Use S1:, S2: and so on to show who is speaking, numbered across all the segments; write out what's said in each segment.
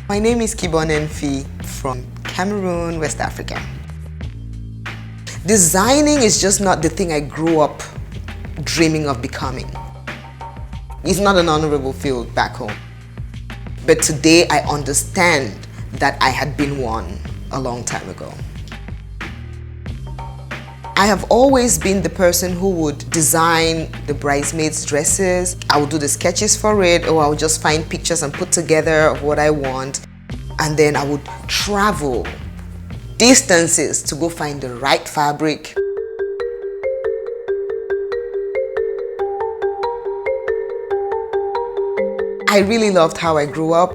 S1: My name is Kibonen Nfi from Cameroon, West Africa. Designing is just not the thing I grew up dreaming of becoming. It's not an honorable field back home. But today I understand that I had been one a long time ago. I have always been the person who would design the bridesmaids' dresses. I would do the sketches for it, or I would just find pictures and put together of what I want. And then I would travel distances to go find the right fabric. I really loved how I grew up.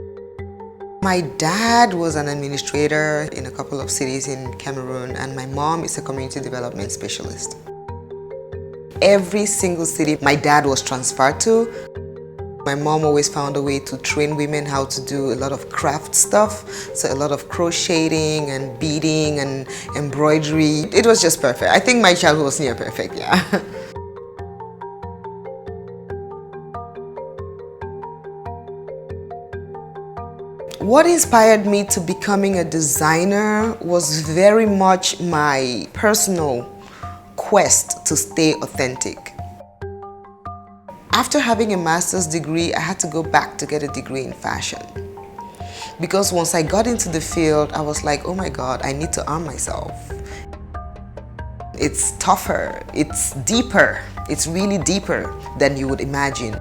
S1: My dad was an administrator in a couple of cities in Cameroon, and my mom is a community development specialist. Every single city my dad was transferred to, my mom always found a way to train women how to do a lot of craft stuff. So a lot of crocheting and beading and embroidery. It was just perfect. I think my childhood was near perfect, yeah. What inspired me to becoming a designer was very much my personal quest to stay authentic. After having a master's degree, I had to go back to get a degree in fashion. Because once I got into the field, I was like, oh my God, I need to arm myself. It's tougher, it's deeper, it's really deeper than you would imagine.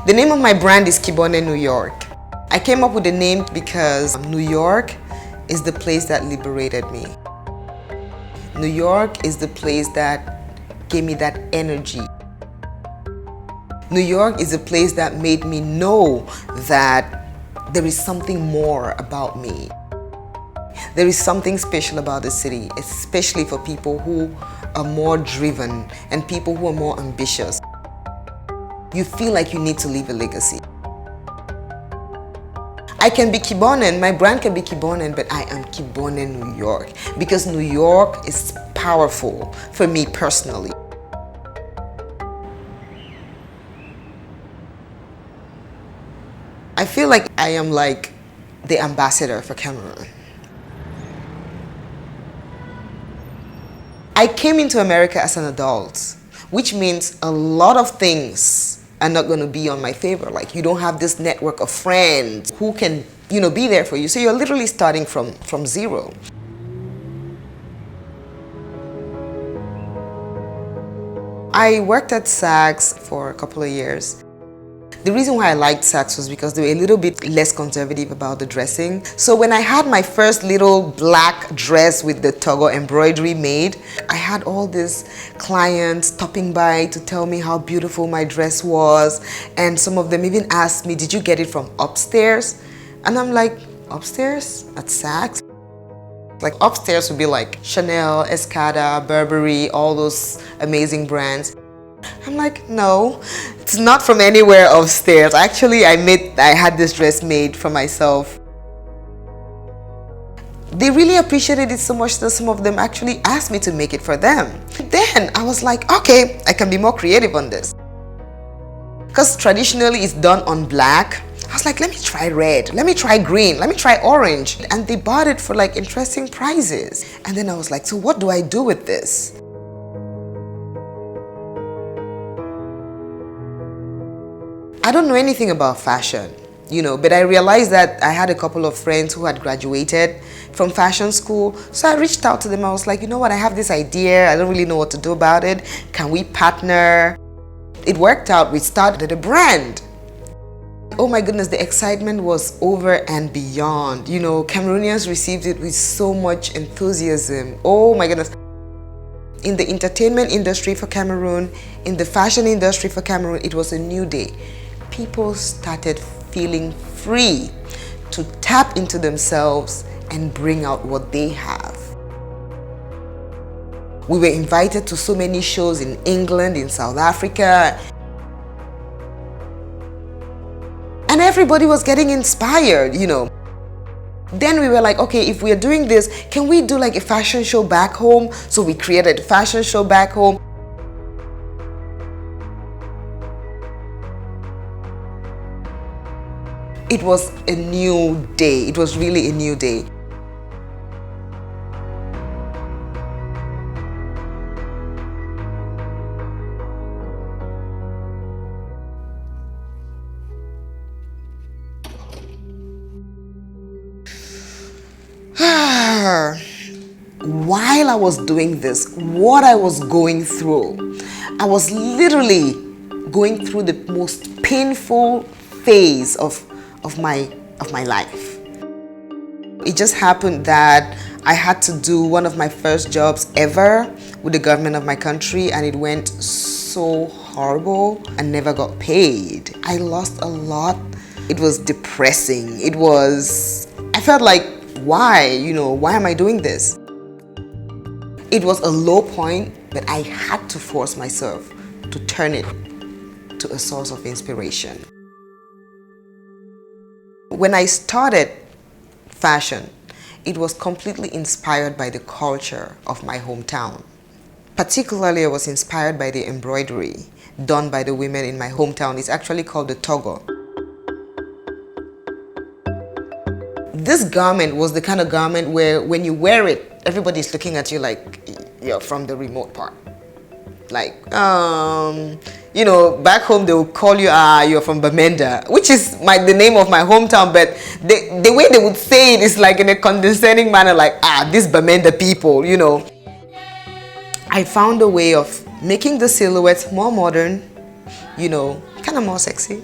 S1: The name of my brand is Kibonen NY. I came up with the name because New York is the place that liberated me. New York is the place that gave me that energy. New York is a place that made me know that there is something more about me. There is something special about the city, especially for people who are more driven and people who are more ambitious. You feel like you need to leave a legacy. I can be Kibonen, my brand can be Kibonen, but I am Kibonen New York because New York is powerful for me personally. I feel like I am like the ambassador for Cameroon. I came into America as an adult, which means a lot of things are not going to be on my favor. Like, you don't have this network of friends who can, be there for you. So you're literally starting from zero. I worked at Saks for a couple of years. The reason why I liked Saks was because they were a little bit less conservative about the dressing. So when I had my first little black dress with the toggle embroidery made, I had all these clients stopping by to tell me how beautiful my dress was. And some of them even asked me, did you get it from upstairs? And I'm like, upstairs at Saks? Like, upstairs would be like Chanel, Escada, Burberry, all those amazing brands. I'm like, no, it's not from anywhere upstairs. Actually, I had this dress made for myself. They really appreciated it so much that some of them actually asked me to make it for them. Then I was like, okay, I can be more creative on this. Because traditionally it's done on black. I was like, let me try red, let me try green, let me try orange. And they bought it for like interesting prices. And then I was like, so what do I do with this? I don't know anything about fashion, but I realized that I had a couple of friends who had graduated from fashion school. So I reached out to them. I was like, you know what, I have this idea. I don't really know what to do about it. Can we partner? It worked out. We started a brand. Oh my goodness, the excitement was over and beyond. Cameroonians received it with so much enthusiasm. Oh my goodness. In the entertainment industry for Cameroon, in the fashion industry for Cameroon, it was a new day. People started feeling free to tap into themselves and bring out what they have. We were invited to so many shows in England, in South Africa. And everybody was getting inspired, you know. Then we were like, okay, if we are doing this, can we do like a fashion show back home? So we created a fashion show back home. It was a new day. It was really a new day. While I was doing this, what I was going through, I was literally going through the most painful phase of my life. It just happened that I had to do one of my first jobs ever with the government of my country, and it went so horrible. I never got paid. I lost a lot. It was depressing. I felt like, why am I doing this? It was a low point, but I had to force myself to turn it to a source of inspiration. When I started fashion, it was completely inspired by the culture of my hometown. Particularly, I was inspired by the embroidery done by the women in my hometown. It's actually called the togo. This garment was the kind of garment where when you wear it, everybody's looking at you like you're from the remote part. Like, back home they will call you, you're from Bamenda, which is the name of my hometown, but the way they would say it is like in a condescending manner, like, these Bamenda people, I found a way of making the silhouettes more modern, kind of more sexy,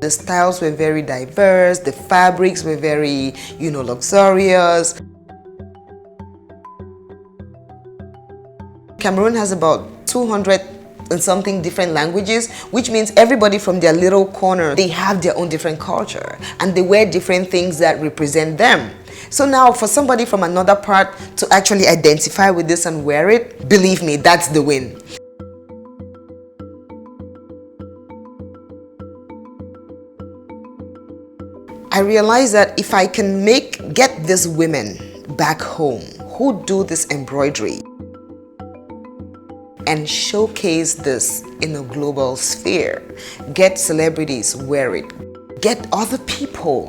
S1: The styles were very diverse, the fabrics were very, luxurious. Cameroon has about 200 and something different languages, which means everybody from their little corner, they have their own different culture and they wear different things that represent them. So now for somebody from another part to actually identify with this and wear it, believe me, that's the win. I realized that if I can get these women back home who do this embroidery and showcase this in a global sphere, get celebrities wear it, get other people,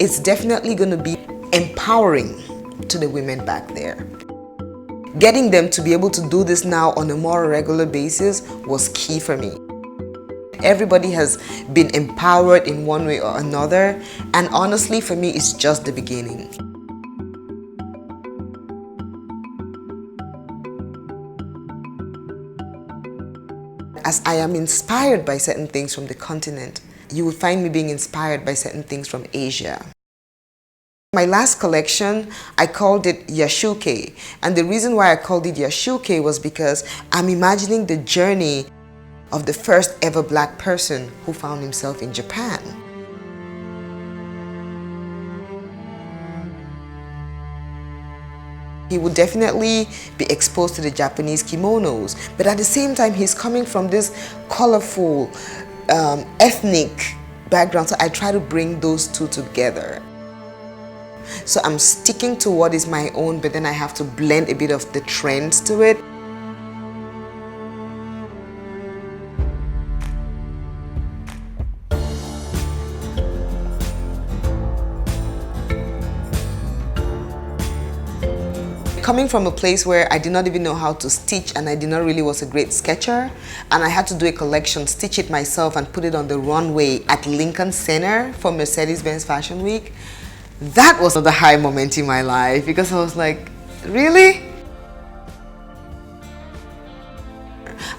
S1: it's definitely going to be empowering to the women back there. Getting them to be able to do this now on a more regular basis was key for me. Everybody has been empowered in one way or another, and honestly for me it's just the beginning. As I am inspired by certain things from the continent, you will find me being inspired by certain things from Asia. My last collection, I called it Yashuke, and the reason why I called it Yashuke was because I'm imagining the journey of the first ever black person who found himself in Japan. He would definitely be exposed to the Japanese kimonos, but at the same time he's coming from this colorful, ethnic background, so I try to bring those two together. So I'm sticking to what is my own, but then I have to blend a bit of the trends to it. Coming from a place where I did not even know how to stitch and I did not really was a great sketcher, and I had to do a collection, stitch it myself and put it on the runway at Lincoln Center for Mercedes-Benz Fashion Week. That was the high moment in my life because I was like, really?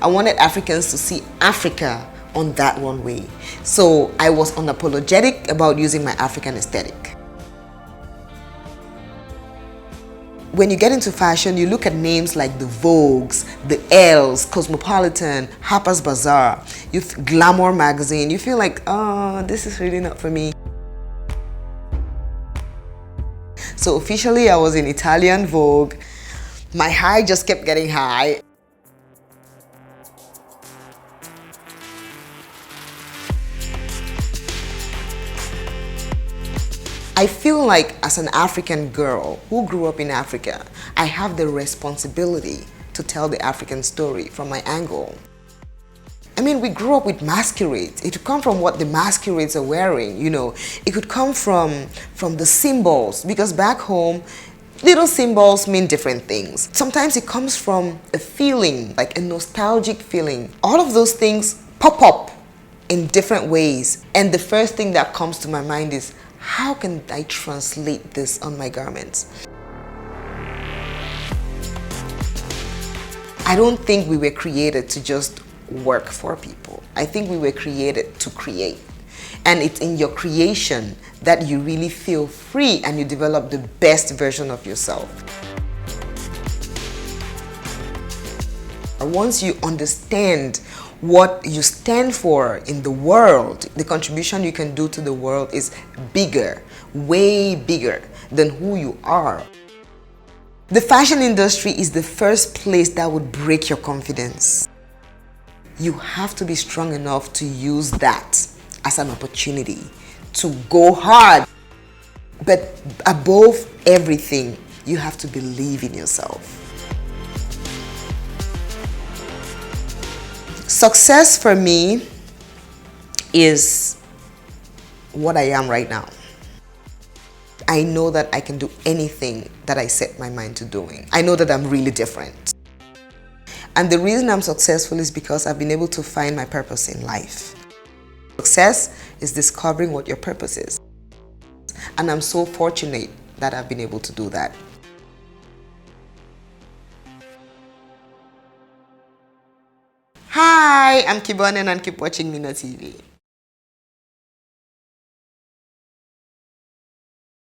S1: I wanted Africans to see Africa on that runway. So I was unapologetic about using my African aesthetic. When you get into fashion, you look at names like the Vogues, the Elle's, Cosmopolitan, Harper's Bazaar, Glamour magazine. You feel like, oh, this is really not for me. So officially, I was in Italian Vogue. My high just kept getting high. I feel like as an African girl who grew up in Africa, I have the responsibility to tell the African story from my angle. I mean, we grew up with masquerades. It could come from what the masquerades are wearing, you know. It could come from the symbols, because back home, little symbols mean different things. Sometimes it comes from a feeling, like a nostalgic feeling. All of those things pop up in different ways. And the first thing that comes to my mind is, how can I translate this on my garments? I don't think we were created to just work for people. I think we were created to create. And it's in your creation that you really feel free and you develop the best version of yourself. Once you understand what you stand for in the world, the contribution you can do to the world is bigger, way bigger than who you are. The fashion industry is the first place that would break your confidence. You have to be strong enough to use that as an opportunity to go hard. But above everything, you have to believe in yourself. Success for me is what I am right now. I know that I can do anything that I set my mind to doing. I know that I'm really different. And the reason I'm successful is because I've been able to find my purpose in life. Success is discovering what your purpose is. And I'm so fortunate that I've been able to do that. Hi, I'm Kibonen and keep watching Nina TV.